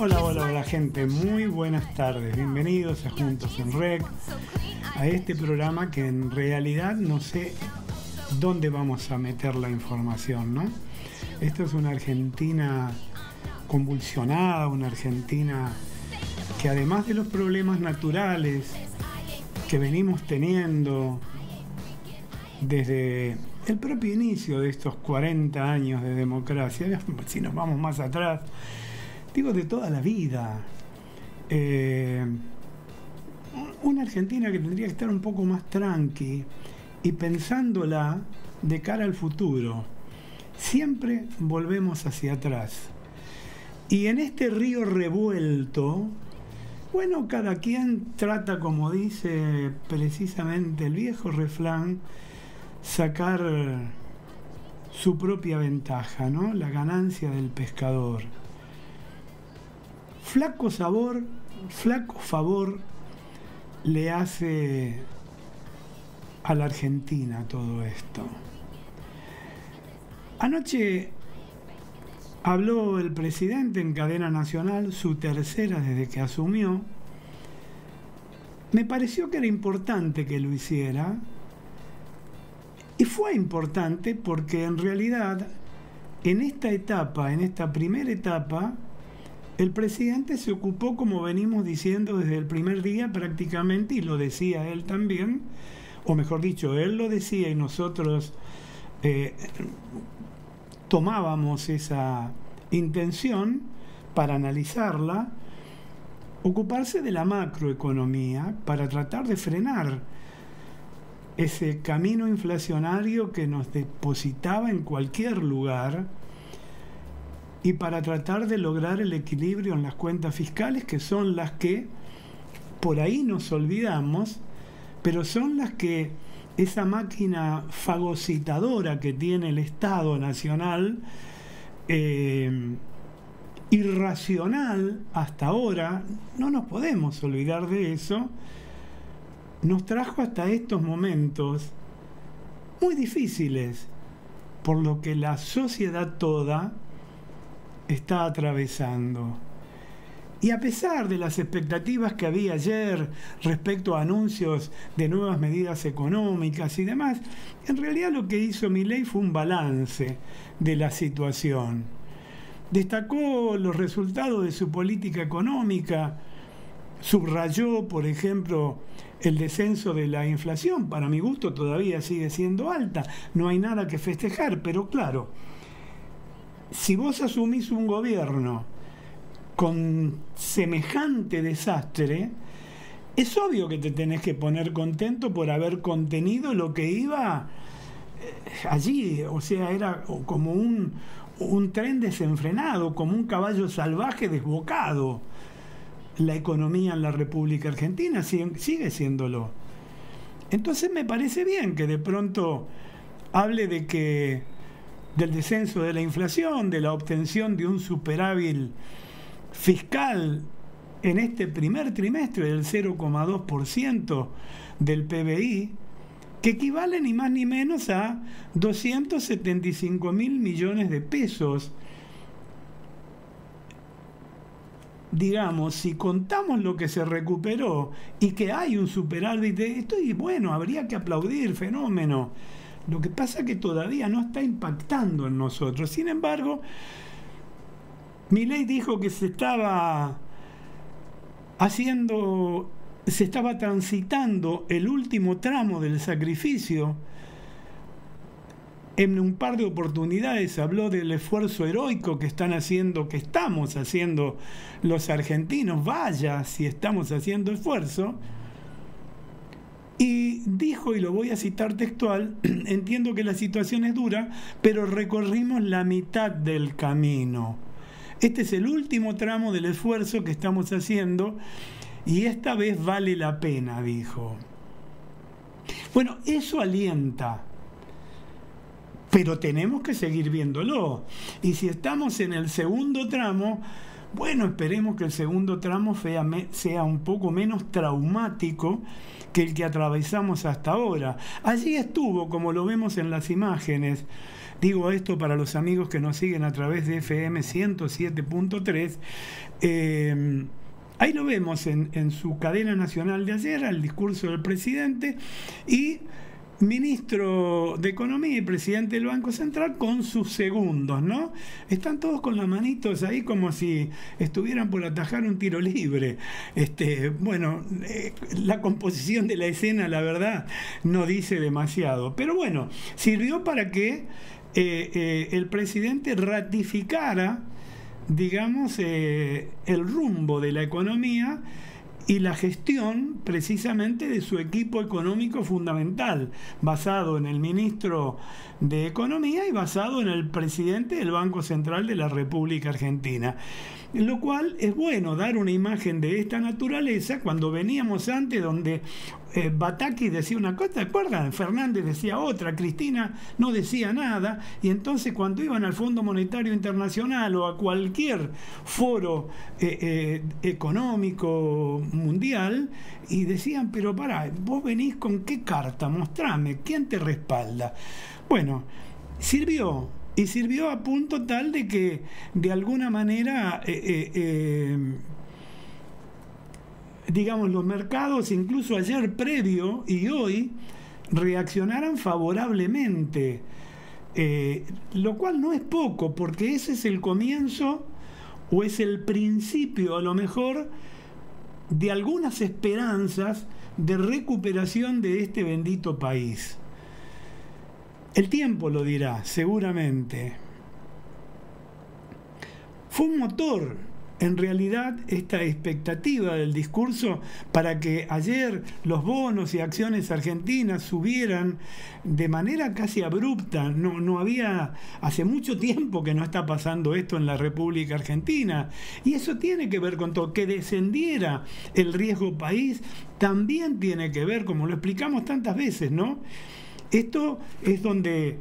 Hola, hola, hola gente, muy buenas tardes, bienvenidos a Juntos en Rec, a este programa que en realidad no sé dónde vamos a meter la información, ¿no? Esto es una Argentina convulsionada, una Argentina que además de los problemas naturales que venimos teniendo desde el propio inicio de estos 40 años de democracia, si nos vamos más atrás, digo de toda la vida, una Argentina que tendría que estar un poco más tranqui y pensándola de cara al futuro. Siempre volvemos hacia atrás. Y en este río revuelto, bueno, cada quien trata, como dice precisamente el viejo refrán, sacar su propia ventaja, ¿no? La ganancia del pescador. Flaco favor le hace a la Argentina todo esto. Anoche habló el presidente en cadena nacional, su tercera desde que asumió. Me pareció que era importante que lo hiciera. Y fue importante porque en realidad en esta etapa, en esta primera etapa, el presidente se ocupó, como venimos diciendo desde el primer día prácticamente, y lo decía él también, o mejor dicho, él lo decía y nosotros tomábamos esa intención para analizarla, ocuparse de la macroeconomía para tratar de frenar ese camino inflacionario que nos depositaba en cualquier lugar y para tratar de lograr el equilibrio en las cuentas fiscales, que son las que por ahí nos olvidamos, pero son las que esa máquina fagocitadora que tiene el Estado Nacional, irracional hasta ahora, no nos podemos olvidar de eso, nos trajo hasta estos momentos muy difíciles, por lo que la sociedad toda está atravesando. Y a pesar de las expectativas que había ayer respecto a anuncios de nuevas medidas económicas y demás, en realidad lo que hizo Milei fue un balance de la situación. Destacó los resultados de su política económica, subrayó, por ejemplo, el descenso de la inflación. Para mi gusto todavía sigue siendo alta, no hay nada que festejar, pero claro, si vos asumís un gobierno con semejante desastre, es obvio que te tenés que poner contento por haber contenido lo que iba allí. O sea, era como un tren desenfrenado, como un caballo salvaje desbocado. La economía en la República Argentina sigue siéndolo. Entonces me parece bien que de pronto hable del descenso de la inflación, de la obtención de un superávit fiscal en este primer trimestre del 0,2% del PBI, que equivale ni más ni menos a 275.000 millones de pesos. Digamos, si contamos lo que se recuperó y que hay un superávit de esto, y bueno, habría que aplaudir, fenómeno. Lo que pasa es que todavía no está impactando en nosotros. Sin embargo, Milei dijo que se estaba transitando el último tramo del sacrificio. En un par de oportunidades habló del esfuerzo heroico que estamos haciendo los argentinos. Vaya si estamos haciendo esfuerzo. Y dijo, y lo voy a citar textual, entiendo que la situación es dura, pero recorrimos la mitad del camino. Este es el último tramo del esfuerzo que estamos haciendo y esta vez vale la pena, dijo. Bueno, eso alienta, pero tenemos que seguir viéndolo. Y si estamos en el segundo tramo, bueno, esperemos que el segundo tramo sea un poco menos traumático que el que atravesamos hasta ahora. Allí estuvo, como lo vemos en las imágenes. Digo esto para los amigos que nos siguen a través de FM 107.3. Ahí lo vemos en su cadena nacional de ayer, el discurso del presidente, y ministro de Economía y presidente del Banco Central con sus segundos, ¿no? Están todos con las manitos ahí como si estuvieran por atajar un tiro libre. Bueno, la composición de la escena, la verdad, no dice demasiado. Pero bueno, sirvió para que el presidente ratificara, digamos, el rumbo de la economía y la gestión precisamente de su equipo económico fundamental, basado en el ministro de Economía y basado en el presidente del Banco Central de la República Argentina. Lo cual es bueno dar una imagen de esta naturaleza cuando veníamos antes donde Batakis decía una cosa, ¿te acuerdan? Fernández decía otra, Cristina no decía nada, y entonces cuando iban al Fondo Monetario Internacional o a cualquier foro económico mundial y decían, pero pará, vos venís con qué carta, mostrame, ¿quién te respalda? Bueno, sirvió. Y sirvió a punto tal de que, de alguna manera, digamos, los mercados, incluso ayer previo y hoy, reaccionaran favorablemente. Lo cual no es poco, porque ese es el comienzo o es el principio, a lo mejor, de algunas esperanzas de recuperación de este bendito país. El tiempo lo dirá, seguramente. Fue un motor, en realidad, esta expectativa del discurso para que ayer los bonos y acciones argentinas subieran de manera casi abrupta. No había, hace mucho tiempo que no está pasando esto en la República Argentina. Y eso tiene que ver con todo. Que descendiera el riesgo país también tiene que ver, como lo explicamos tantas veces, ¿no? Esto es donde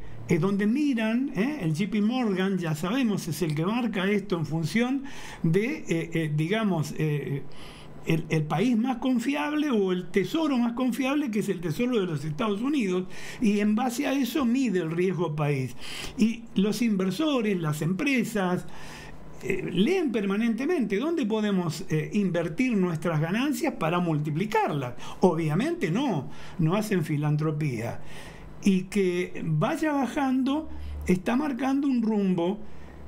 miran, el JP Morgan, ya sabemos, es el que marca esto en función de, digamos, el país más confiable o el tesoro más confiable, que es el tesoro de los Estados Unidos, y en base a eso mide el riesgo país. Y los inversores, las empresas, leen permanentemente dónde podemos invertir nuestras ganancias para multiplicarlas. Obviamente no hacen filantropía. Y que vaya bajando está marcando un rumbo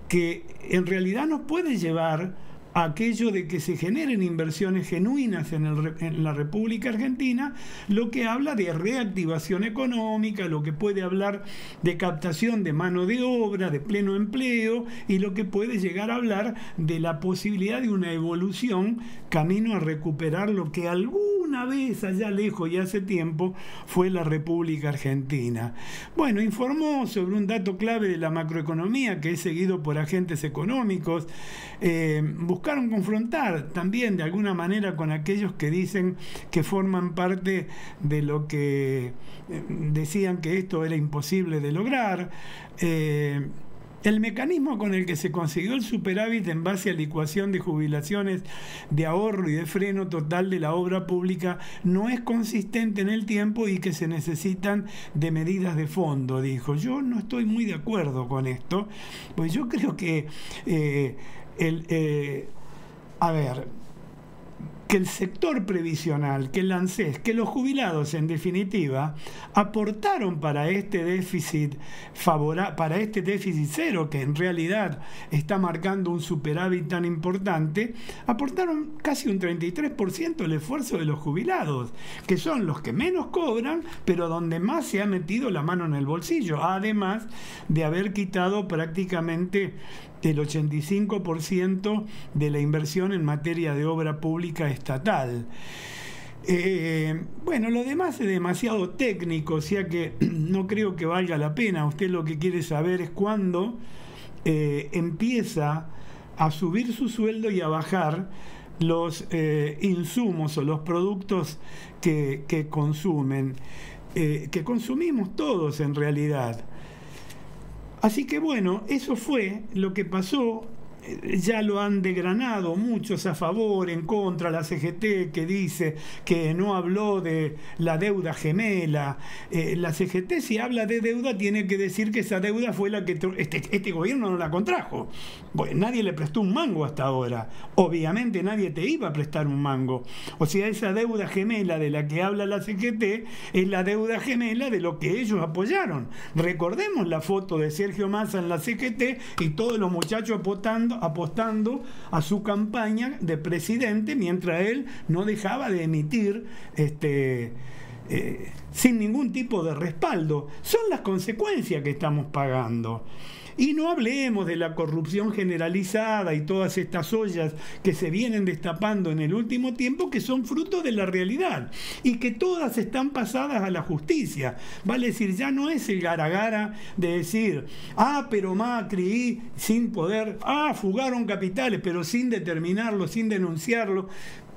que en realidad nos puede llevar a aquello de que se generen inversiones genuinas en la República Argentina, lo que habla de reactivación económica, lo que puede hablar de captación de mano de obra, de pleno empleo, y lo que puede llegar a hablar de la posibilidad de una evolución camino a recuperar lo que alguna vez allá lejos y hace tiempo fue la República Argentina. Bueno, informó sobre un dato clave de la macroeconomía que es seguido por agentes económicos. Buscaron confrontar también de alguna manera con aquellos que dicen que forman parte de lo que decían que esto era imposible de lograr. El mecanismo con el que se consiguió el superávit en base a la ecuación de jubilaciones, de ahorro y de freno total de la obra pública no es consistente en el tiempo y que se necesitan de medidas de fondo, dijo. Yo no estoy muy de acuerdo con esto, pues yo creo que que el sector previsional, que el ANSES, que los jubilados en definitiva aportaron para este déficit para este déficit cero, que en realidad está marcando un superávit tan importante, aportaron casi un 33% el esfuerzo de los jubilados, que son los que menos cobran, pero donde más se ha metido la mano en el bolsillo, además de haber quitado prácticamente el 85% de la inversión en materia de obra pública estatal. Bueno, lo demás es demasiado técnico, o sea que no creo que valga la pena. Usted lo que quiere saber es cuándo empieza a subir su sueldo y a bajar los insumos o los productos que consumen, que consumimos todos en realidad. Así que bueno, eso fue lo que pasó ya lo han desgranado muchos a favor, en contra, la CGT que dice que no habló de la deuda gemela. La CGT, si habla de deuda, tiene que decir que esa deuda fue la que este gobierno no la contrajo. Bueno, nadie le prestó un mango hasta ahora. Obviamente nadie te iba a prestar un mango. O sea, esa deuda gemela de la que habla la CGT es la deuda gemela de lo que ellos apoyaron. Recordemos la foto de Sergio Massa en la CGT y todos los muchachos apostando a su campaña de presidente, mientras él no dejaba de emitir sin ningún tipo de respaldo. Son las consecuencias que estamos pagando. Y no hablemos de la corrupción generalizada y todas estas ollas que se vienen destapando en el último tiempo, que son fruto de la realidad y que todas están pasadas a la justicia. Vale decir, ya no es el gara-gara de decir, pero Macri sin poder, fugaron capitales, pero sin determinarlo, sin denunciarlo.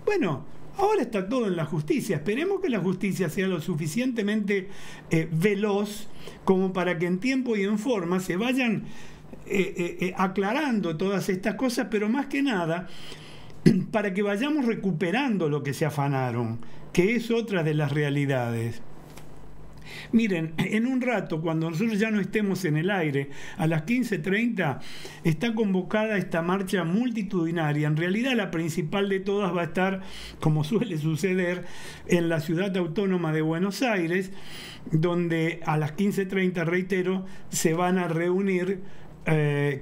Bueno, ahora está todo en la justicia. Esperemos que la justicia sea lo suficientemente veloz como para que en tiempo y en forma se vayan aclarando todas estas cosas, pero más que nada para que vayamos recuperando lo que se afanaron, que es otra de las realidades. Miren, en un rato, cuando nosotros ya no estemos en el aire, a las 15:30 está convocada esta marcha multitudinaria. En realidad la principal de todas va a estar, como suele suceder, en la ciudad autónoma de Buenos Aires, donde a las 15:30, reitero, se van a reunir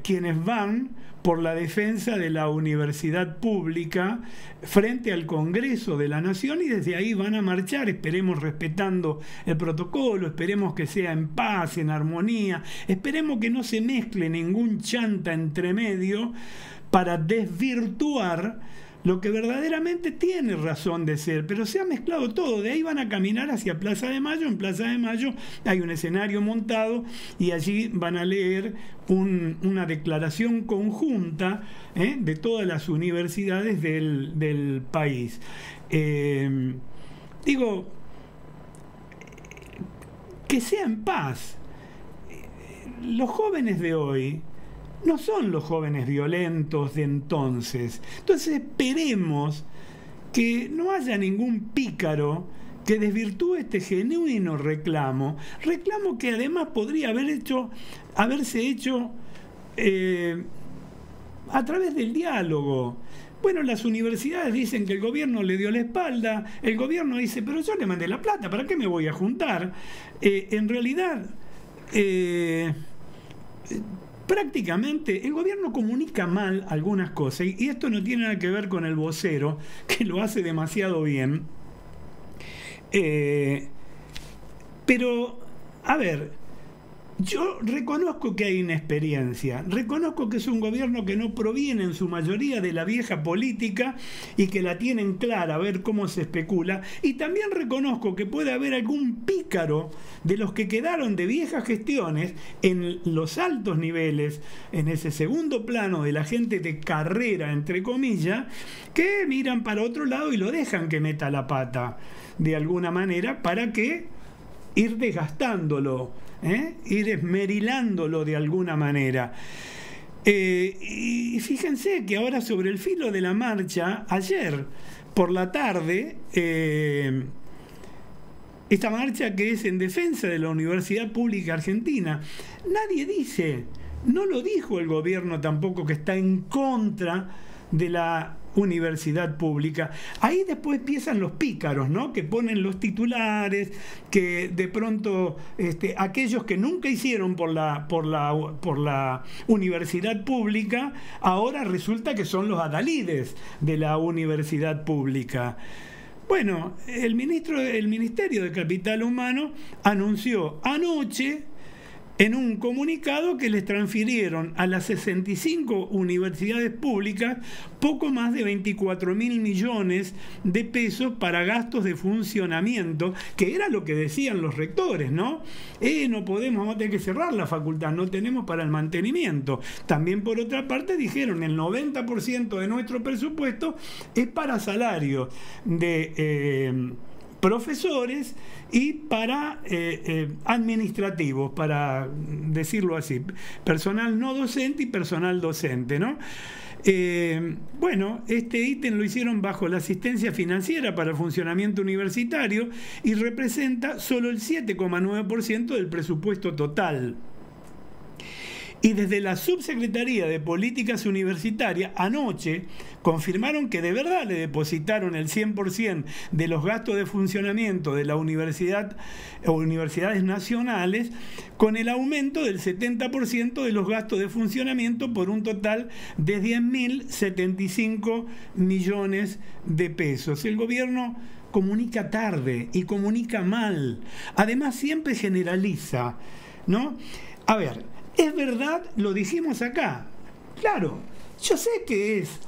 quienes van por la defensa de la universidad pública frente al Congreso de la Nación, y desde ahí van a marchar, esperemos respetando el protocolo, esperemos que sea en paz, en armonía, esperemos que no se mezcle ningún chanta entre medio para desvirtuar lo que verdaderamente tiene razón de ser, pero se ha mezclado todo. De ahí van a caminar hacia Plaza de Mayo. En Plaza de Mayo hay un escenario montado y allí van a leer una declaración conjunta de todas las universidades del país. Digo, que sea en paz. Los jóvenes de hoy no son los jóvenes violentos de entonces. Entonces esperemos que no haya ningún pícaro que desvirtúe este genuino reclamo que además podría haberse hecho a través del diálogo. Bueno, las universidades dicen que el gobierno le dio la espalda, el gobierno dice, pero yo le mandé la plata, ¿para qué me voy a juntar? En realidad, prácticamente el gobierno comunica mal algunas cosas, y esto no tiene nada que ver con el vocero, que lo hace demasiado bien. Pero, a ver, yo reconozco que hay inexperiencia, reconozco que es un gobierno que no proviene en su mayoría de la vieja política y que la tienen clara, a ver cómo se especula, y también reconozco que puede haber algún pícaro de los que quedaron de viejas gestiones en los altos niveles, en ese segundo plano de la gente de carrera, entre comillas, que miran para otro lado y lo dejan que meta la pata de alguna manera para que ir desgastándolo, ir esmerilándolo de alguna manera. Y fíjense que ahora, sobre el filo de la marcha, ayer por la tarde, esta marcha que es en defensa de la Universidad Pública Argentina, nadie dice, no lo dijo el gobierno tampoco, que está en contra de la universidad pública. Ahí después empiezan los pícaros, ¿no? Que ponen los titulares, que de pronto aquellos que nunca hicieron por la universidad pública, ahora resulta que son los adalides de la universidad pública. Bueno, el Ministerio de Capital Humano anunció anoche en un comunicado que les transfirieron a las 65 universidades públicas poco más de 24.000 millones de pesos para gastos de funcionamiento, que era lo que decían los rectores, ¿no? No podemos, vamos a tener que cerrar la facultad, no tenemos para el mantenimiento. También, por otra parte, dijeron el 90% de nuestro presupuesto es para salarios de profesores y para administrativos, para decirlo así, personal no docente y personal docente, ¿no? Bueno, este ítem lo hicieron bajo la asistencia financiera para el funcionamiento universitario y representa solo el 7,9% del presupuesto total. Y desde la Subsecretaría de Políticas Universitarias anoche confirmaron que de verdad le depositaron el 100% de los gastos de funcionamiento de la universidad o universidades nacionales, con el aumento del 70% de los gastos de funcionamiento por un total de 10.075 millones de pesos. El gobierno comunica tarde y comunica mal. Además siempre generaliza, ¿no? A ver, es verdad, lo dijimos acá. Claro, yo sé que es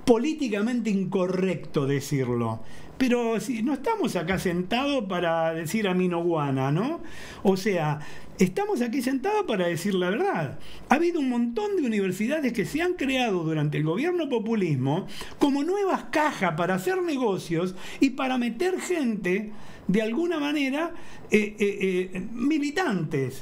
políticamente incorrecto decirlo, pero si no estamos acá sentados para decir aminoguana, ¿no? O sea, estamos aquí sentados para decir la verdad. Ha habido un montón de universidades que se han creado durante el gobierno populismo como nuevas cajas para hacer negocios y para meter gente, de alguna manera, militantes.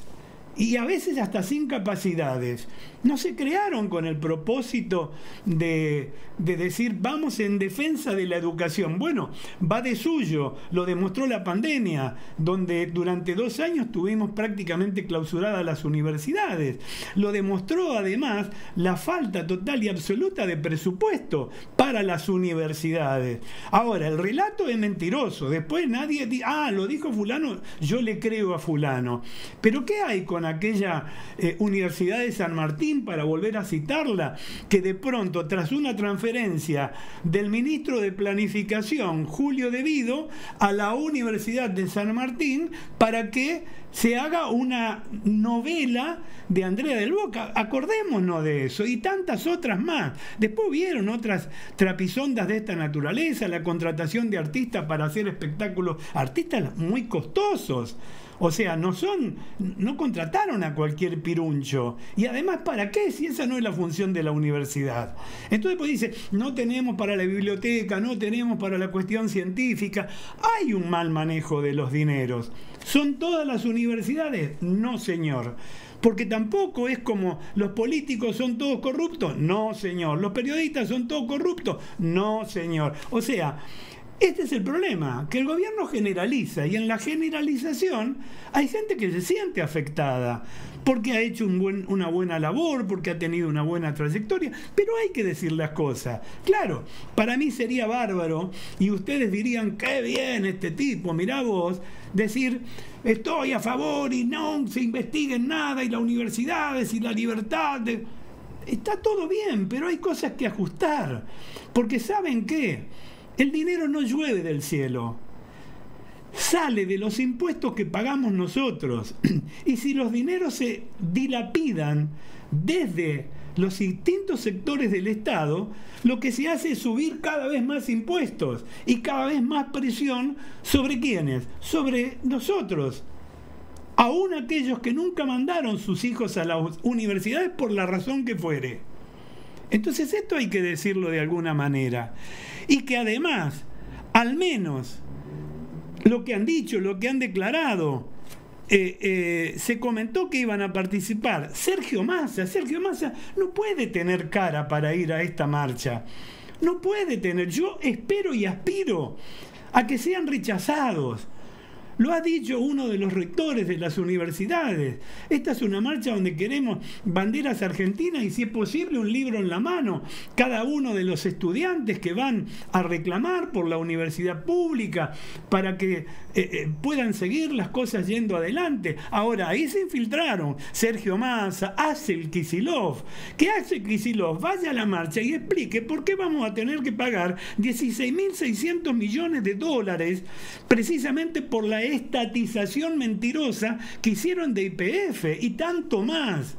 Y a veces hasta sin capacidades. No se crearon con el propósito de decir vamos en defensa de la educación. Bueno, va de suyo, lo demostró la pandemia, donde durante 2 años tuvimos prácticamente clausuradas las universidades. Lo demostró además la falta total y absoluta de presupuesto para las universidades. Ahora, el relato es mentiroso. Después nadie dice, lo dijo fulano, yo le creo a fulano. Pero ¿qué hay con aquella Universidad de San Martín, para volver a citarla, que de pronto, tras una transferencia del ministro de Planificación, Julio De Vido, a la Universidad de San Martín, para que se haga una novela de Andrea del Boca? Acordémonos de eso, y tantas otras más. Después hubieron otras trapisondas de esta naturaleza, la contratación de artistas para hacer espectáculos, artistas muy costosos. O sea, no contrataron a cualquier piruncho. Y además, ¿para qué? Si esa no es la función de la universidad. Entonces, pues dice, no tenemos para la biblioteca, no tenemos para la cuestión científica. Hay un mal manejo de los dineros. ¿Son todas las universidades? No, señor. Porque tampoco es como los políticos son todos corruptos. No, señor. ¿Los periodistas son todos corruptos? No, señor. O sea, este es el problema, que el gobierno generaliza, y en la generalización hay gente que se siente afectada porque ha hecho una buena labor, porque ha tenido una buena trayectoria, pero hay que decir las cosas. Claro, para mí sería bárbaro, y ustedes dirían, qué bien este tipo, mirá vos, decir, estoy a favor y no se investiguen nada, y las universidades y la libertad. Está todo bien, pero hay cosas que ajustar, porque ¿saben qué? El dinero no llueve del cielo, sale de los impuestos que pagamos nosotros. Y si los dineros se dilapidan desde los distintos sectores del Estado, lo que se hace es subir cada vez más impuestos y cada vez más presión ¿sobre quiénes? Sobre nosotros. Aún aquellos que nunca mandaron sus hijos a las universidades por la razón que fuere. Entonces esto hay que decirlo de alguna manera. Y que además, al menos, lo que han dicho, lo que han declarado, se comentó que iban a participar. Sergio Massa no puede tener cara para ir a esta marcha. No puede tener. Yo espero y aspiro a que sean rechazados. Lo ha dicho uno de los rectores de las universidades. Esta es una marcha donde queremos banderas argentinas y, si es posible, un libro en la mano. Cada uno de los estudiantes que van a reclamar por la universidad pública para que puedan seguir las cosas yendo adelante. Ahora, ahí se infiltraron Sergio Massa, Axel Kicillof. Que Axel Kicillof vaya a la marcha y explique por qué vamos a tener que pagar 16.600 millones de dólares precisamente por la estatización mentirosa que hicieron de YPF, y tanto más,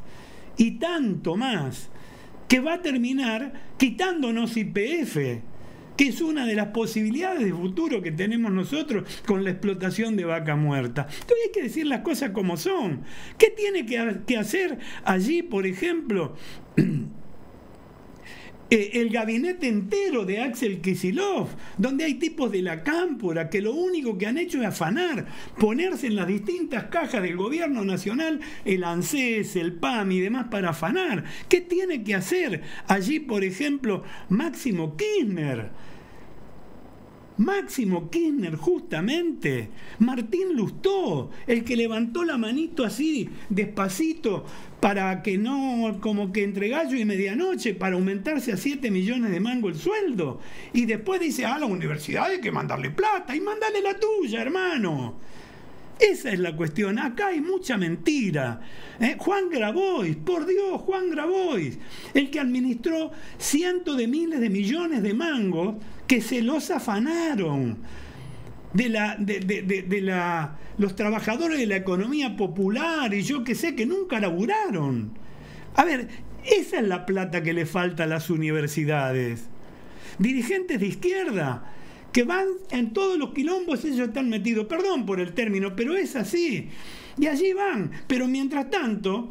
que va a terminar quitándonos YPF, que es una de las posibilidades de futuro que tenemos nosotros con la explotación de vaca muerta. Entonces hay que decir las cosas como son. ¿Qué tiene que hacer allí, por ejemplo, el gabinete entero de Axel Kicillof, donde hay tipos de la cámpora que lo único que han hecho es afanar, ponerse en las distintas cajas del gobierno nacional, el ANSES, el PAM y demás para afanar. ¿Qué tiene que hacer allí, por ejemplo, Máximo Kirchner? Máximo Kirchner, justamente, Martín Lustó, el que levantó la manito así, despacito, para que no, como que entre gallo y medianoche, para aumentarse a 7 millones de mangos el sueldo. Y después dice, a la universidad hay que mandarle plata, y mándale la tuya, hermano. Esa es la cuestión. Acá hay mucha mentira. Juan Grabois, por Dios, Juan Grabois, el que administró cientos de miles de millones de mangos que se los afanaron los trabajadores de la economía popular y yo que sé, que nunca laburaron. A ver, esa es la plata que le falta a las universidades. Dirigentes de izquierda que van en todos los quilombos, ellos están metidos, perdón por el término, pero es así, y allí van, pero mientras tanto,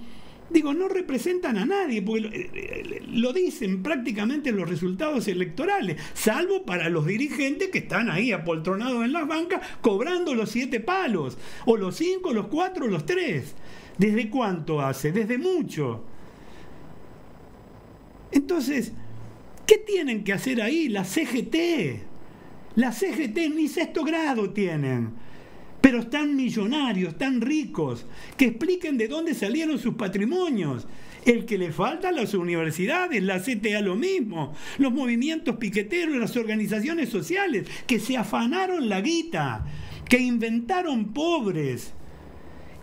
digo, no representan a nadie, porque lo dicen prácticamente los resultados electorales, salvo para los dirigentes que están ahí apoltronados en las bancas, cobrando los 7 palos, o los 5, los 4, los 3. ¿Desde cuánto hace? Desde mucho. Entonces, ¿qué tienen que hacer ahí? La CGT. La CGT ni 6º grado tienen, pero están millonarios, están ricos, que expliquen de dónde salieron sus patrimonios. El que le falta a las universidades, la CTA lo mismo, los movimientos piqueteros, las organizaciones sociales, que se afanaron la guita, que inventaron pobres,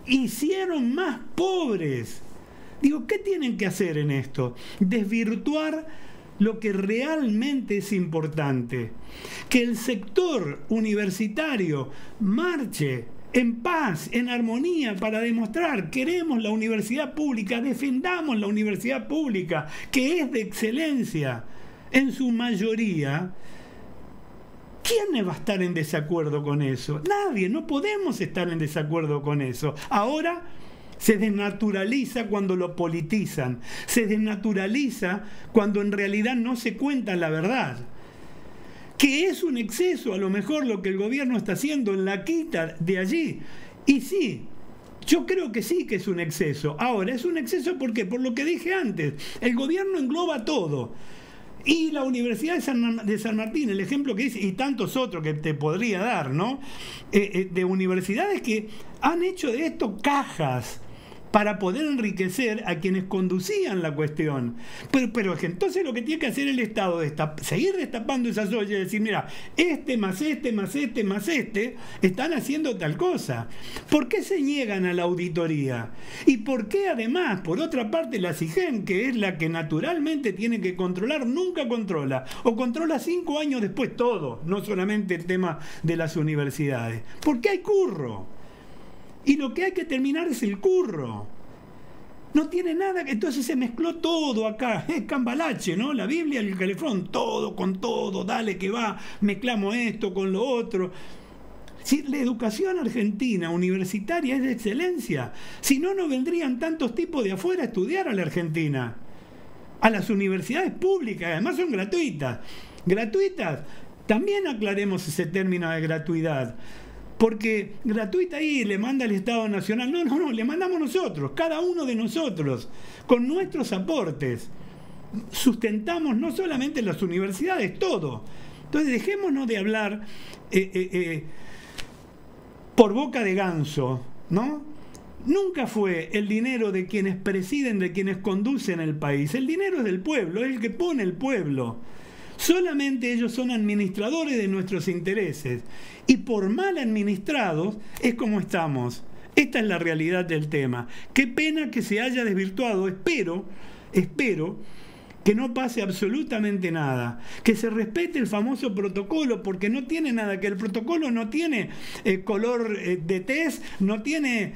hicieron más pobres. Digo, ¿qué tienen que hacer en esto? Desvirtuar lo que realmente es importante, que el sector universitario marche en paz, en armonía, para demostrar, queremos la universidad pública, defendamos la universidad pública, que es de excelencia en su mayoría. ¿Quién va a estar en desacuerdo con eso? Nadie, no podemos estar en desacuerdo con eso. Ahora se desnaturaliza cuando lo politizan, se desnaturaliza cuando en realidad no se cuenta la verdad. Que es un exceso a lo mejor lo que el gobierno está haciendo en la quita de allí. Y sí, yo creo que sí que es un exceso. Ahora, es un exceso ¿por qué? Por lo que dije antes, el gobierno engloba todo. Y la Universidad de San Martín, el ejemplo que dice, y tantos otros que te podría dar, ¿no? De universidades que han hecho de esto cajas para poder enriquecer a quienes conducían la cuestión. Pero es que entonces lo que tiene que hacer el Estado es seguir destapando esas ollas y decir, mira, este más este más este más este están haciendo tal cosa. ¿Por qué se niegan a la auditoría? ¿Y por qué además, por otra parte, la SIGEN, que es la que naturalmente tiene que controlar, nunca controla? O controla 5 años después todo, no solamente el tema de las universidades. ¿Por qué hay curro? Y lo que hay que terminar es el curro. No tiene nada, entonces se mezcló todo acá, es cambalache, ¿no? La Biblia y el calefón, todo con todo, dale que va, mezclamos esto con lo otro. Si la educación argentina universitaria es de excelencia, si no, no vendrían tantos tipos de afuera a estudiar a la Argentina. A las universidades públicas, además son gratuitas. Gratuitas, también aclaremos ese término de gratuidad. Porque gratuita ahí le manda el Estado Nacional. No, le mandamos nosotros, cada uno de nosotros, con nuestros aportes. Sustentamos no solamente las universidades, todo. Entonces dejémonos de hablar por boca de ganso, ¿no? Nunca fue el dinero de quienes presiden, de quienes conducen el país. El dinero es del pueblo, es el que pone el pueblo. Solamente ellos son administradores de nuestros intereses. Y por mal administrados es como estamos. Esta es la realidad del tema. Qué pena que se haya desvirtuado. Espero que no pase absolutamente nada, que se respete el famoso protocolo, porque no tiene nada, que el protocolo no tiene color de tez, no tiene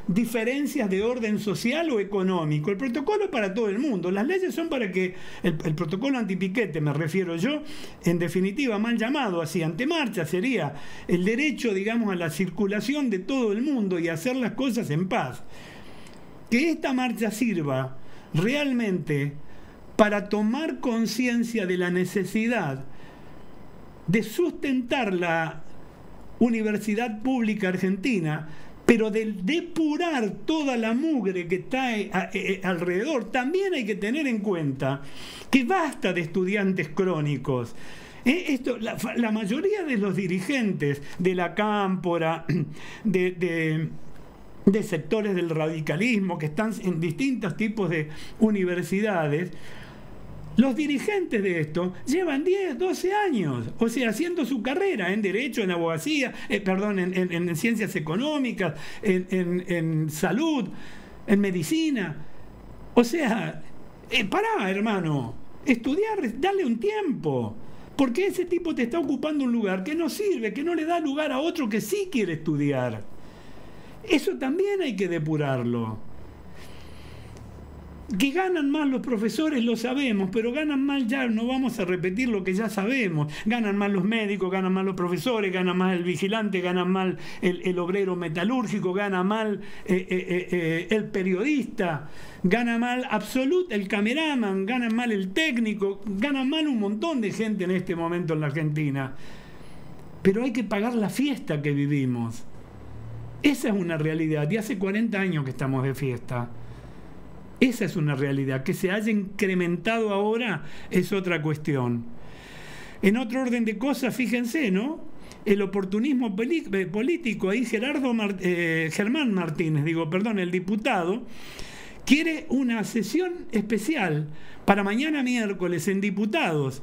diferencias de orden social o económico. El protocolo es para todo el mundo, las leyes son para que, el protocolo antipiquete me refiero yo, en definitiva mal llamado así, antemarcha, sería el derecho, digamos, a la circulación de todo el mundo y hacer las cosas en paz. Que esta marcha sirva realmente para tomar conciencia de la necesidad de sustentar la universidad pública argentina, pero de depurar toda la mugre que está alrededor. También hay que tener en cuenta que basta de estudiantes crónicos. La mayoría de los dirigentes de la cámpora, de sectores del radicalismo que están en distintos tipos de universidades, los dirigentes de esto llevan 10, 12 años, o sea, haciendo su carrera en Derecho, en Abogacía, en Ciencias Económicas, en Salud, en Medicina. O sea, pará, hermano, estudiar, dale un tiempo, porque ese tipo te está ocupando un lugar que no sirve, que no le da lugar a otro que sí quiere estudiar. Eso también hay que depurarlo. Que ganan más los profesores lo sabemos, pero ganan mal, ya no vamos a repetir lo que ya sabemos. Ganan más los médicos, ganan más los profesores, gana más el vigilante, gana mal el obrero metalúrgico, gana mal el periodista, gana mal el cameraman, gana mal el técnico, gana mal un montón de gente en este momento en la Argentina. Pero hay que pagar la fiesta que vivimos. Esa es una realidad, y hace 40 años que estamos de fiesta. Esa es una realidad. Que se haya incrementado ahora es otra cuestión. En otro orden de cosas, fíjense, ¿no? El oportunismo político, ahí Germán Martínez, el diputado, quiere una sesión especial para mañana miércoles en diputados.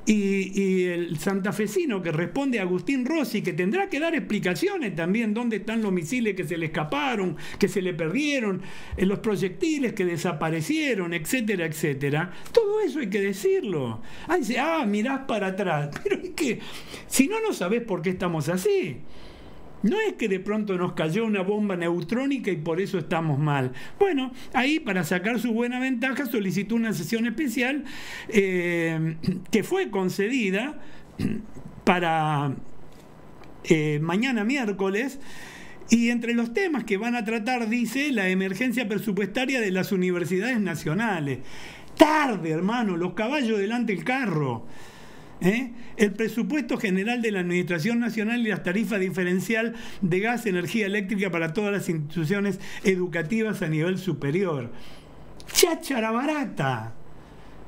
Y el santafesino que responde a Agustín Rossi, que tendrá que dar explicaciones también dónde están los misiles que se le escaparon, que se le perdieron, los proyectiles que desaparecieron, etcétera, etcétera. Todo eso hay que decirlo. Dice, mirás para atrás. Pero es que, si no sabés por qué estamos así. No es que de pronto nos cayó una bomba neutrónica y por eso estamos mal. Bueno, ahí para sacar su buena ventaja solicitó una sesión especial que fue concedida para mañana miércoles, y entre los temas que van a tratar dice la emergencia presupuestaria de las universidades nacionales. Tarde, hermano, los caballos delante del carro. El presupuesto general de la Administración Nacional y las tarifas diferencial de gas, energía eléctrica para todas las instituciones educativas a nivel superior. Cháchara barata.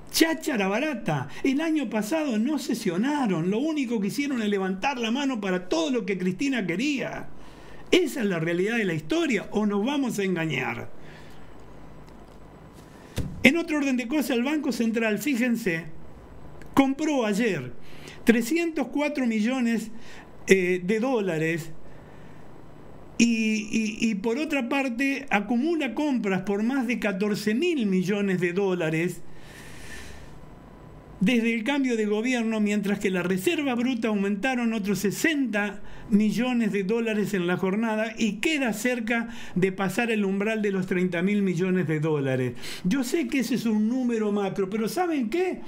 Cháchara barata. El año pasado no sesionaron, lo único que hicieron es levantar la mano para todo lo que Cristina quería. Esa es la realidad de la historia, o nos vamos a engañar. En otro orden de cosas, el Banco Central, fíjense, compró ayer 304 millones de dólares y por otra parte acumula compras por más de 14.000 millones de dólares desde el cambio de gobierno, mientras que la reserva bruta aumentaron otros 60 millones de dólares en la jornada y queda cerca de pasar el umbral de los 30.000 millones de dólares. Yo sé que ese es un número macro, pero ¿saben qué?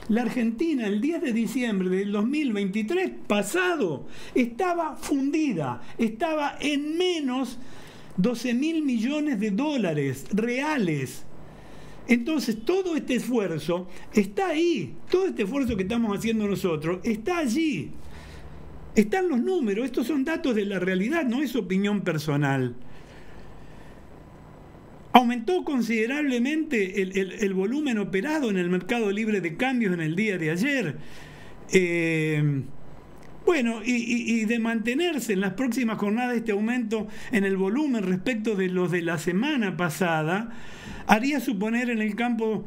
La Argentina el 10 de diciembre del 2023 pasado estaba fundida, estaba en menos 12.000 millones de dólares reales. Entonces todo este esfuerzo está ahí, todo este esfuerzo que estamos haciendo nosotros está allí. Están los números, estos son datos de la realidad, no es opinión personal. Aumentó considerablemente el volumen operado en el mercado libre de cambios en el día de ayer. Bueno, y de mantenerse en las próximas jornadas este aumento en el volumen respecto de los de la semana pasada, haría suponer en el campo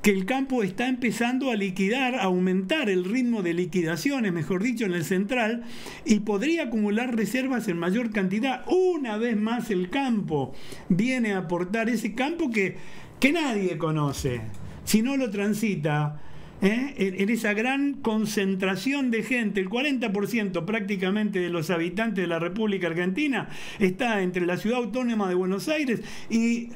que el campo está empezando a liquidar, a aumentar el ritmo de liquidaciones, mejor dicho, en el central, y podría acumular reservas en mayor cantidad. Una vez más el campo viene a aportar ese campo que nadie conoce, si no lo transita, en esa gran concentración de gente. El 40% prácticamente de los habitantes de la República Argentina está entre la ciudad autónoma de Buenos Aires y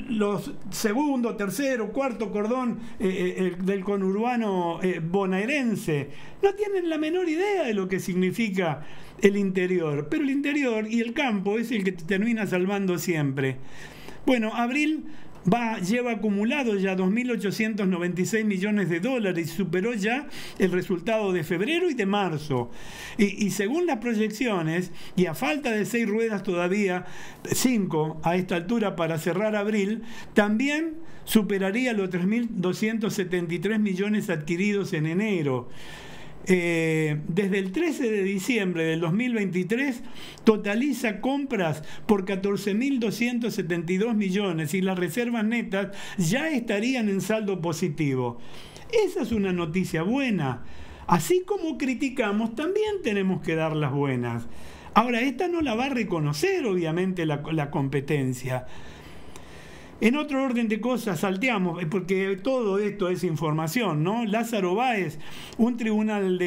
los segundo, tercero, cuarto cordón del conurbano bonaerense. No tienen la menor idea de lo que significa el interior, pero el interior y el campo es el que te termina salvando siempre. Bueno, abril lleva acumulado ya 2.896 millones de dólares y superó ya el resultado de febrero y de marzo. Y según las proyecciones, y a falta de 6 ruedas todavía, 5 a esta altura para cerrar abril, también superaría los 3.273 millones adquiridos en enero. Desde el 13 de diciembre del 2023 totaliza compras por 14.272 millones y las reservas netas ya estarían en saldo positivo. Esa es una noticia buena. Así como criticamos, también tenemos que dar las buenas. Ahora, esta no la va a reconocer obviamente la competencia. En otro orden de cosas, salteamos, porque todo esto es información, ¿no? Lázaro Báez, un tribunal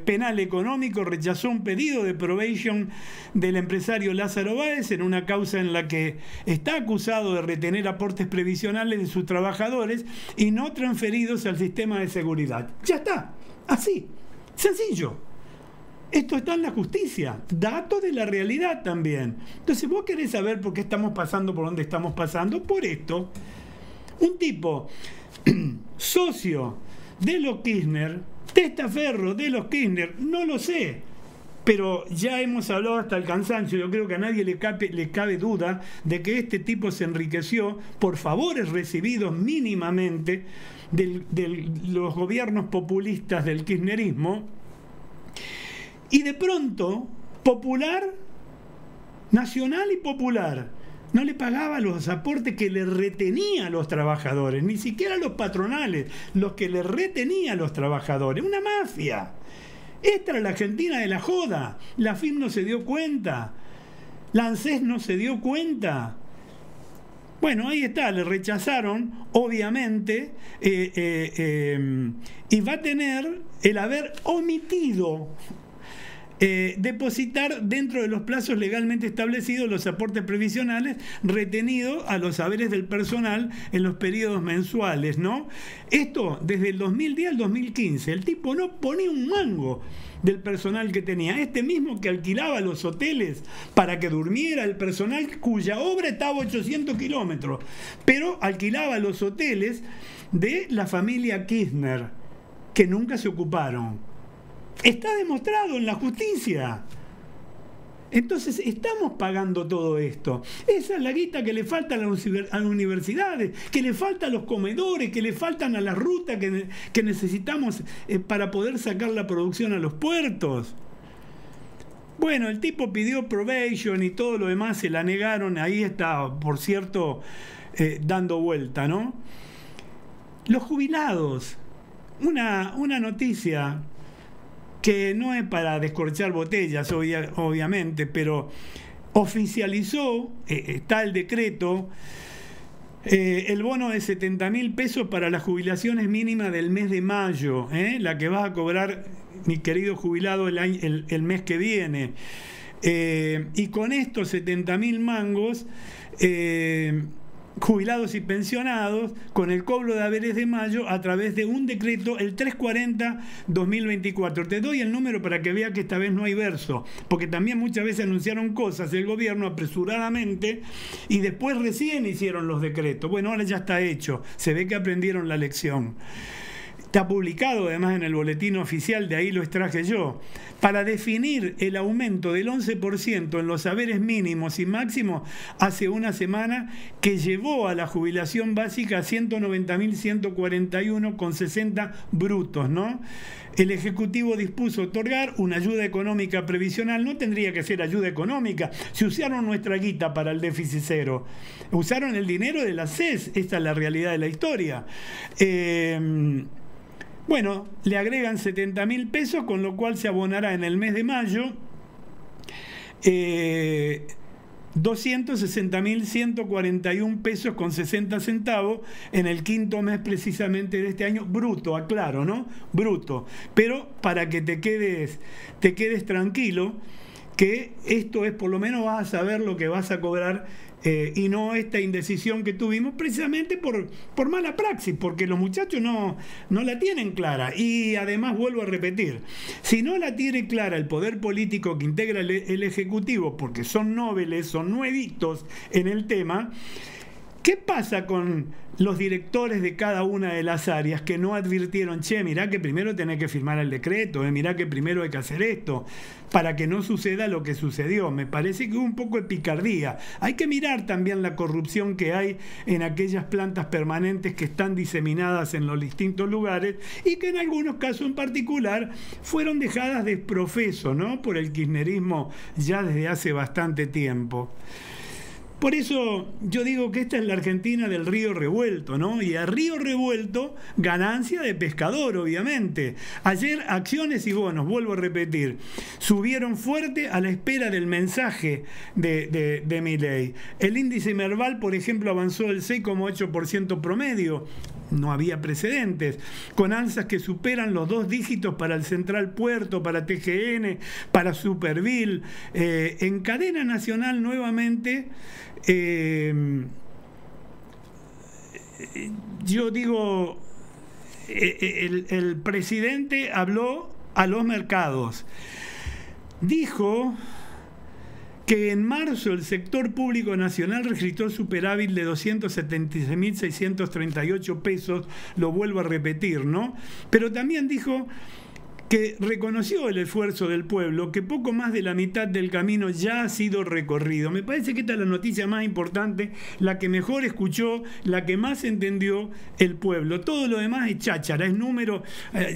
penal económico rechazó un pedido de probation del empresario Lázaro Báez en una causa en la que está acusado de retener aportes previsionales de sus trabajadores y no transferidos al sistema de seguridad. Ya está, así, sencillo. Esto está en la justicia, datos de la realidad también. Entonces, vos querés saber por qué estamos pasando por donde estamos pasando, por esto. Un tipo socio de los Kirchner, testaferro de los Kirchner, no lo sé, pero ya hemos hablado hasta el cansancio. Yo creo que a nadie le cabe duda de que este tipo se enriqueció por favores recibidos mínimamente de los gobiernos populistas del kirchnerismo. Y de pronto, Popular, Nacional y Popular, no le pagaba los aportes que le retenía a los trabajadores, ni siquiera a los patronales, los que le retenía a los trabajadores. Una mafia. Esta era la Argentina de la joda. La AFIP no se dio cuenta. La ANSES no se dio cuenta. Bueno, ahí está, le rechazaron, obviamente, y va a tener el haber omitido depositar dentro de los plazos legalmente establecidos los aportes previsionales retenidos a los haberes del personal en los periodos mensuales, ¿no? Esto desde el 2010 al 2015. El tipo no ponía un mango del personal que tenía. Este mismo que alquilaba los hoteles para que durmiera el personal cuya obra estaba a 800 kilómetros, pero alquilaba los hoteles de la familia Kirchner, que nunca se ocuparon. Está demostrado en la justicia. Entonces estamos pagando todo esto. Esa es la guita que le falta a las universidades, que le falta a los comedores, que le faltan a las rutas que necesitamos para poder sacar la producción a los puertos. Bueno, el tipo pidió probation y todo lo demás se la negaron. Ahí está, por cierto, dando vuelta, ¿no? Los jubilados. Una noticia que no es para descorchar botellas, obviamente, pero oficializó, está el decreto, el bono de 70.000 pesos para las jubilaciones mínimas del mes de mayo, la que vas a cobrar, mi querido jubilado, el mes que viene. Y con estos 70.000 mangos, jubilados y pensionados, con el cobro de haberes de mayo a través de un decreto, el 340-2024. Te doy el número para que veas que esta vez no hay verso, porque también muchas veces anunciaron cosas el gobierno apresuradamente y después recién hicieron los decretos. Bueno, ahora ya está hecho, se ve que aprendieron la lección. Está publicado además en el boletín oficial, de ahí lo extraje yo, para definir el aumento del 11% en los haberes mínimos y máximos hace una semana, que llevó a la jubilación básica a 190.141,60 brutos, ¿no? El Ejecutivo dispuso otorgar una ayuda económica previsional. No tendría que ser ayuda económica. Si usaron nuestra guita para el déficit cero, usaron el dinero de la CES. Esta es la realidad de la historia. Bueno, le agregan 70.000 pesos, con lo cual se abonará en el mes de mayo 260.141 pesos con 60 centavos en el quinto mes precisamente de este año, bruto, aclaro, ¿no? Bruto. Pero para que te quedes tranquilo, que esto es, por lo menos vas a saber lo que vas a cobrar, y no esta indecisión que tuvimos precisamente por mala praxis, porque los muchachos no la tienen clara. Y además, vuelvo a repetir, si no la tiene clara el poder político que integra el Ejecutivo, porque son nobles, son nuevitos en el tema, ¿Qué pasa con los directores de cada una de las áreas que no advirtieron, che, mirá que primero tenés que firmar el decreto, mirá que primero hay que hacer esto, para que no suceda lo que sucedió? Me parece que hubo un poco de picardía. Hay que mirar también la corrupción que hay en aquellas plantas permanentes que están diseminadas en los distintos lugares y que en algunos casos en particular fueron dejadas desprofeso, ¿no?, por el kirchnerismo ya desde hace bastante tiempo. Por eso yo digo que esta es la Argentina del río revuelto, ¿no? Y a río revuelto, ganancia de pescador, obviamente. Ayer acciones y bonos, vuelvo a repetir, subieron fuerte a la espera del mensaje de Milei. El índice Merval, por ejemplo, avanzó el 6,8% promedio. No había precedentes, con alzas que superan los 2 dígitos para el Central Puerto, para TGN, para Superville. En cadena nacional nuevamente, yo digo, el presidente habló a los mercados, dijo que en marzo el sector público nacional registró superávit de 276.638 pesos, lo vuelvo a repetir, ¿no? Pero también dijo que reconoció el esfuerzo del pueblo, que poco más de la mitad del camino ya ha sido recorrido. Me parece que esta es la noticia más importante, la que mejor escuchó, la que más entendió el pueblo. Todo lo demás es cháchara, es número,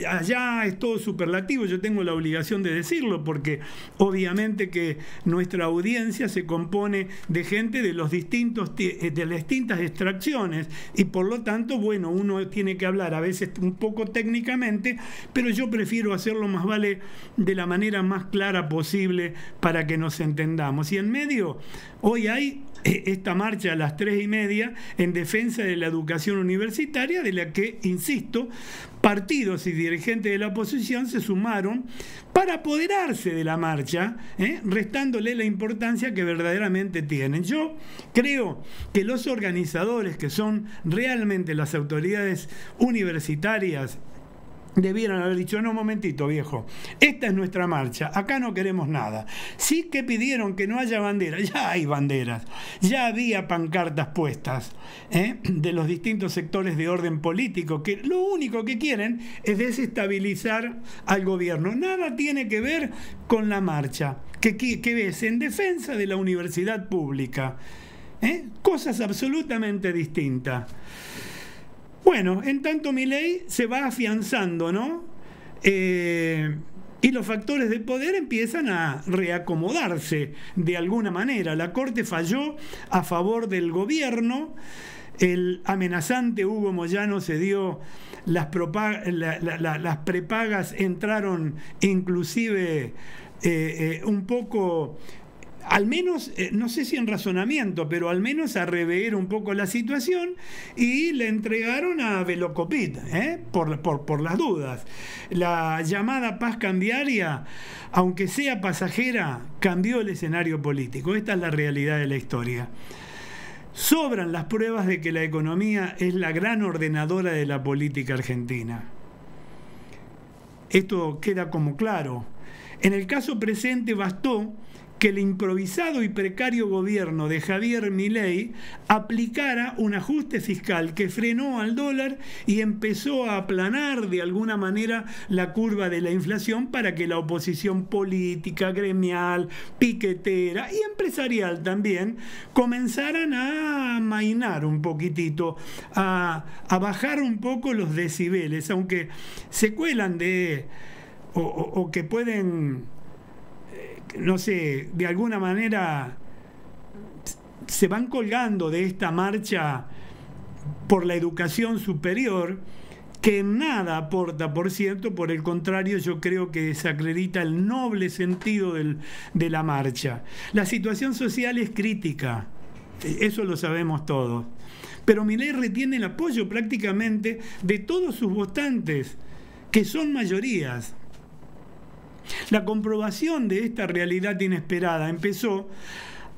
allá es todo superlativo. Yo tengo la obligación de decirlo porque obviamente que nuestra audiencia se compone de gente de las distintas extracciones y por lo tanto, bueno, uno tiene que hablar a veces un poco técnicamente, pero yo prefiero hacerlo más vale de la manera más clara posible para que nos entendamos. Y en medio, hoy hay esta marcha a las 3:30 en defensa de la educación universitaria, de la que, insisto, partidos y dirigentes de la oposición se sumaron para apoderarse de la marcha, restándole la importancia que verdaderamente tienen. Yo creo que los organizadores, que son realmente las autoridades universitarias, debieran haber dicho, no, un momentito, viejo, esta es nuestra marcha, acá no queremos nada. Sí que pidieron que no haya banderas, ya hay banderas, ya había pancartas puestas de los distintos sectores de orden político, que lo único que quieren es desestabilizar al gobierno. Nada tiene que ver con la marcha, que ves en defensa de la universidad pública. Cosas absolutamente distintas. Bueno, en tanto Milei se va afianzando, ¿no? Y los factores de poder empiezan a reacomodarse de alguna manera. La Corte falló a favor del gobierno, el amenazante Hugo Moyano cedió, las prepagas entraron inclusive un poco, al menos, no sé si en razonamiento, pero al menos a rever un poco la situación, y le entregaron a Velocopit, por las dudas. La llamada paz cambiaria, aunque sea pasajera, cambió el escenario político. Esta es la realidad de la historia. Sobran las pruebas de que la economía es la gran ordenadora de la política argentina. Esto queda como claro. En el caso presente bastó que el improvisado y precario gobierno de Javier Milei aplicara un ajuste fiscal que frenó al dólar y empezó a aplanar de alguna manera la curva de la inflación para que la oposición política, gremial, piquetera y empresarial también comenzaran a amainar un poquitito, a bajar un poco los decibeles, aunque se cuelan o que pueden, no sé, de alguna manera se van colgando de esta marcha por la educación superior, que en nada aporta, por cierto. Por el contrario, yo creo que desacredita el noble sentido de la marcha. La situación social es crítica, eso lo sabemos todos, pero Milei retiene el apoyo prácticamente de todos sus votantes, que son mayorías. La comprobación de esta realidad inesperada empezó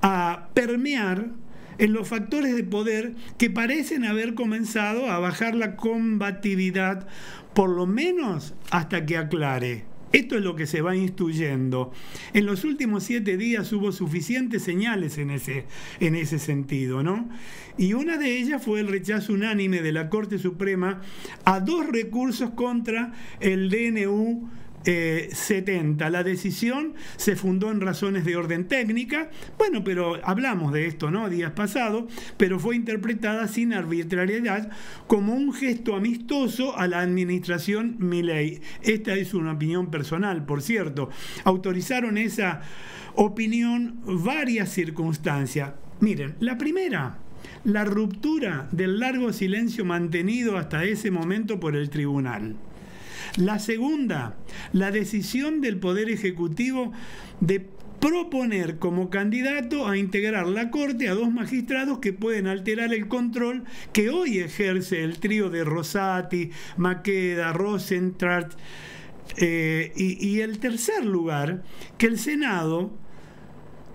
a permear en los factores de poder que parecen haber comenzado a bajar la combatividad, por lo menos hasta que aclare. Esto es lo que se va instruyendo. En los últimos 7 días hubo suficientes señales en ese sentido, ¿no? Y una de ellas fue el rechazo unánime de la Corte Suprema a 2 recursos contra el DNU 70. La decisión se fundó en razones de orden técnica, bueno, pero hablamos de esto, ¿no?, días pasados, pero fue interpretada sin arbitrariedad como un gesto amistoso a la administración Milei. Esta es una opinión personal, por cierto. Autorizaron esa opinión varias circunstancias. Miren, la primera, la ruptura del largo silencio mantenido hasta ese momento por el tribunal. La segunda, la decisión del Poder Ejecutivo de proponer como candidato a integrar la Corte a 2 magistrados que pueden alterar el control que hoy ejerce el trío de Rosati, Maqueda, Rosentraut, y el tercer lugar, que el Senado,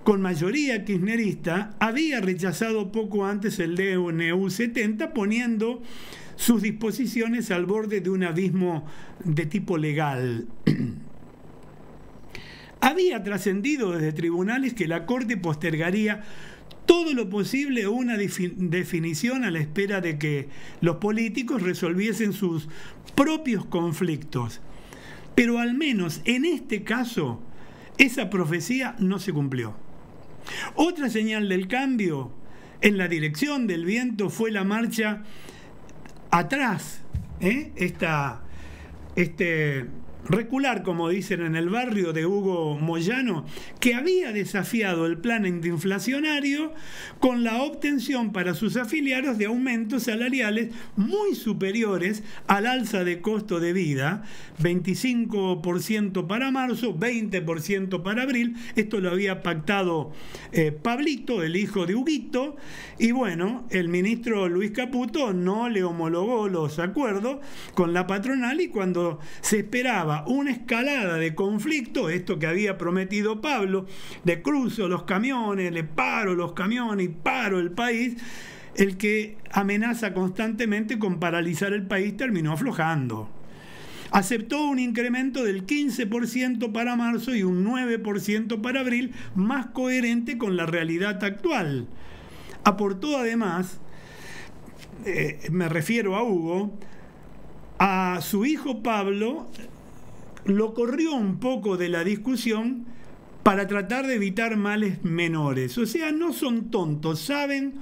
con mayoría kirchnerista, había rechazado poco antes el DNU 70, poniendo sus disposiciones al borde de un abismo de tipo legal. Había trascendido desde tribunales que la Corte postergaría todo lo posible una definición a la espera de que los políticos resolviesen sus propios conflictos. Pero al menos en este caso, esa profecía no se cumplió. Otra señal del cambio en la dirección del viento fue la marcha atrás, recular, como dicen en el barrio, de Hugo Moyano, que había desafiado el plan antiinflacionario con la obtención para sus afiliados de aumentos salariales muy superiores al alza de costo de vida, 25% para marzo, 20% para abril. Esto lo había pactado Pablito, el hijo de Huguito, y bueno, el ministro Luis Caputo no le homologó los acuerdos con la patronal, y cuando se esperaba una escalada de conflicto, esto que había prometido Pablo, de cruzo los camiones, le paro los camiones y paro el país, el que amenaza constantemente con paralizar el país terminó aflojando. Aceptó un incremento del 15% para marzo y un 9% para abril, más coherente con la realidad actual. Aportó además, me refiero a Hugo, a su hijo Pablo, lo corrió un poco de la discusión para tratar de evitar males menores. O sea, no son tontos, saben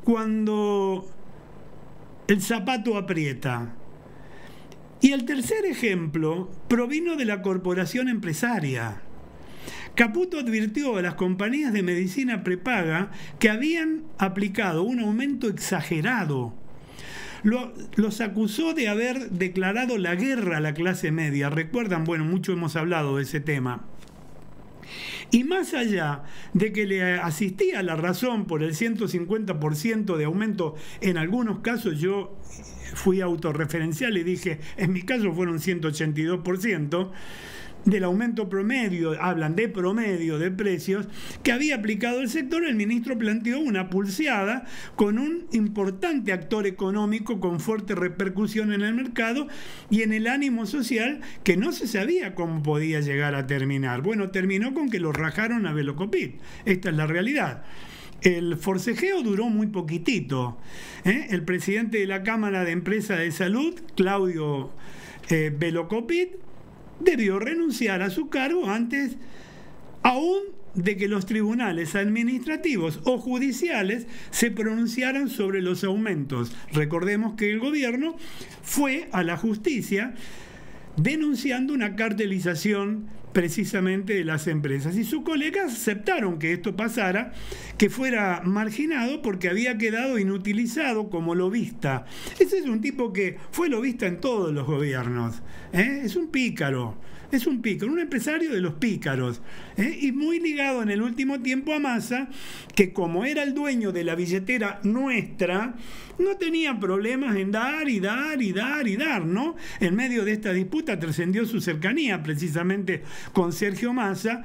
cuando el zapato aprieta. Y el tercer ejemplo provino de la corporación empresaria. Caputo advirtió a las compañías de medicina prepaga que habían aplicado un aumento exagerado. Los acusó de haber declarado la guerra a la clase media. Recuerdan, bueno, mucho hemos hablado de ese tema. Y más allá de que le asistía la razón por el 150% de aumento, en algunos casos yo fui autorreferencial y dije, en mi caso fueron 182%, del aumento promedio, hablan de promedio de precios, que había aplicado el sector, el ministro planteó una pulseada con un importante actor económico con fuerte repercusión en el mercado y en el ánimo social, que no se sabía cómo podía llegar a terminar. Bueno, terminó con que lo rajaron a Velocopit. Esta es la realidad. El forcejeo duró muy poquitito. El presidente de la Cámara de Empresa de Salud, Claudio Velocopit, debió renunciar a su cargo antes aún de que los tribunales administrativos o judiciales se pronunciaran sobre los aumentos. Recordemos que el gobierno fue a la justicia denunciando una cartelización precisamente de las empresas, y sus colegas aceptaron que esto pasara, que fuera marginado porque había quedado inutilizado como lobista. Ese es un tipo que fue lobista en todos los gobiernos, es un pícaro, un empresario de los pícaros, y muy ligado en el último tiempo a Massa, que como era el dueño de la billetera nuestra, no tenía problemas en dar y dar y dar y dar, ¿no? En medio de esta disputa trascendió su cercanía precisamente con Sergio Massa.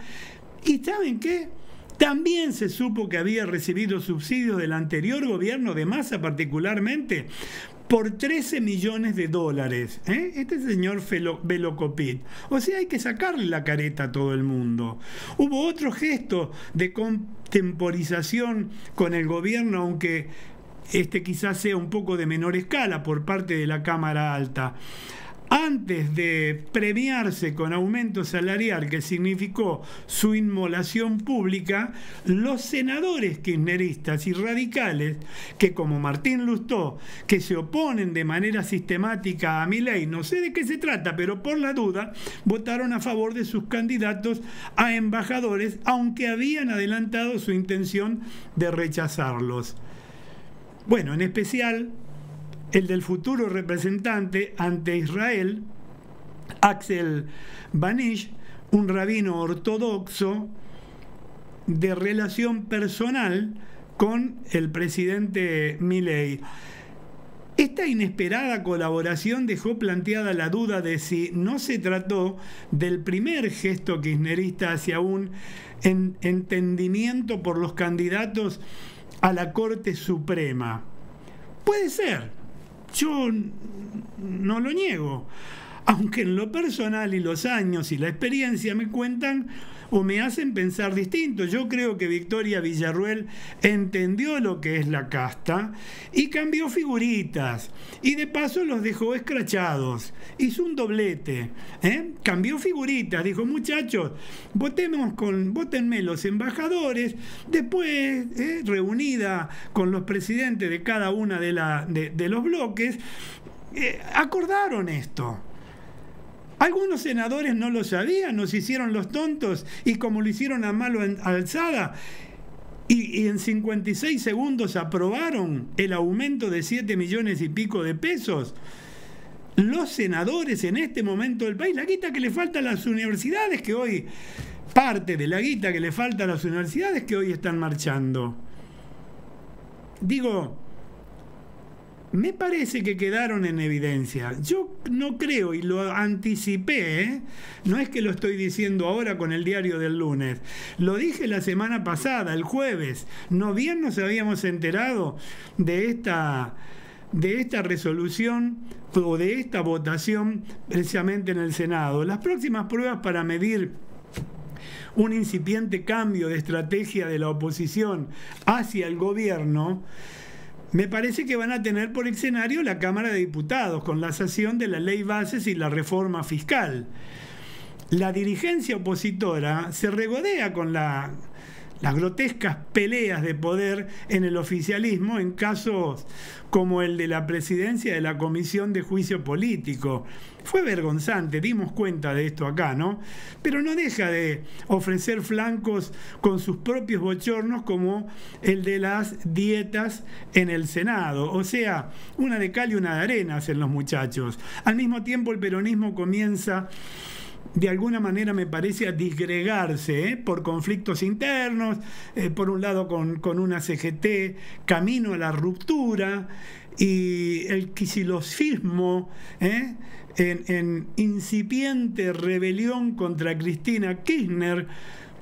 ¿Y saben qué? También se supo que había recibido subsidios del anterior gobierno de Massa particularmente por 13 millones de dólares. Este señor Velocopit. O sea, hay que sacarle la careta a todo el mundo. Hubo otro gesto de contemporización con el gobierno, aunque este quizás sea un poco de menor escala por parte de la Cámara Alta. Antes de premiarse con aumento salarial que significó su inmolación pública, los senadores kirchneristas y radicales, que como Martín Lustó, que se oponen de manera sistemática a Milei, no sé de qué se trata, pero por la duda, votaron a favor de sus candidatos a embajadores, aunque habían adelantado su intención de rechazarlos. Bueno, en especial el del futuro representante ante Israel, Axel Banish, un rabino ortodoxo de relación personal con el presidente Milei. Esta inesperada colaboración dejó planteada la duda de si no se trató del primer gesto kirchnerista hacia un entendimiento por los candidatos a la Corte Suprema. Puede ser. Yo no lo niego, aunque en lo personal y los años y la experiencia me cuentan o me hacen pensar distinto. Yo creo que Victoria Villarruel entendió lo que es la casta y cambió figuritas y de paso los dejó escrachados. Hizo un doblete, cambió figuritas, dijo: muchachos, vótenme los embajadores. Después, reunida con los presidentes de cada una de los bloques, acordaron esto. Algunos senadores no lo sabían, nos hicieron los tontos, y como lo hicieron a mano alzada, y en 56 segundos aprobaron el aumento de 7 millones y pico de pesos. Los senadores en este momento del país, la guita que le falta a las universidades, que hoy, parte de la guita que le falta a las universidades que hoy están marchando. Digo, me parece que quedaron en evidencia. Yo no creo, y lo anticipé, no es que lo estoy diciendo ahora con el diario del lunes, lo dije la semana pasada, el jueves. No bien nos habíamos enterado de esta resolución o de esta votación precisamente en el Senado. Las próximas pruebas para medir un incipiente cambio de estrategia de la oposición hacia el gobierno me parece que van a tener por escenario la Cámara de Diputados, con la sanción de la ley bases y la reforma fiscal. La dirigencia opositora se regodea con las grotescas peleas de poder en el oficialismo en casos como el de la presidencia de la Comisión de Juicio Político. Fue vergonzante, dimos cuenta de esto acá, ¿no? Pero no deja de ofrecer flancos con sus propios bochornos, como el de las dietas en el Senado. O sea, una de cal y una de arena hacen los muchachos. Al mismo tiempo, el peronismo comienza, de alguna manera me parece, a disgregarse por conflictos internos, por un lado con una CGT camino a la ruptura, y el quisilosismo en incipiente rebelión contra Cristina Kirchner,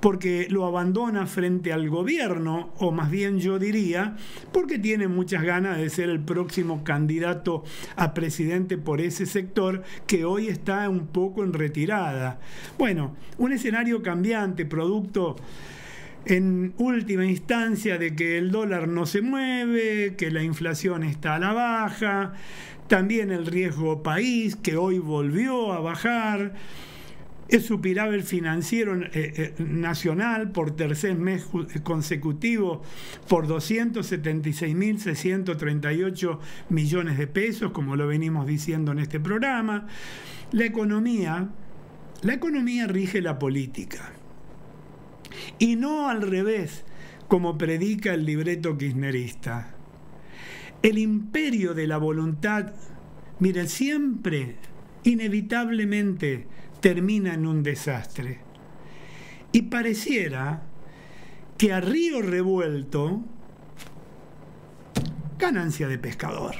porque lo abandona frente al gobierno, o más bien yo diría, porque tiene muchas ganas de ser el próximo candidato a presidente por ese sector que hoy está un poco en retirada. Bueno, un escenario cambiante, producto en última instancia de que el dólar no se mueve, que la inflación está a la baja, también el riesgo país, que hoy volvió a bajar. Es superávit financiero nacional por tercer mes consecutivo por 276.638 millones de pesos, como lo venimos diciendo en este programa. La economía rige la política. Y no al revés, como predica el libreto kirchnerista. El imperio de la voluntad, mire, siempre, inevitablemente, termina en un desastre. Y pareciera que a río revuelto, ganancia de pescador.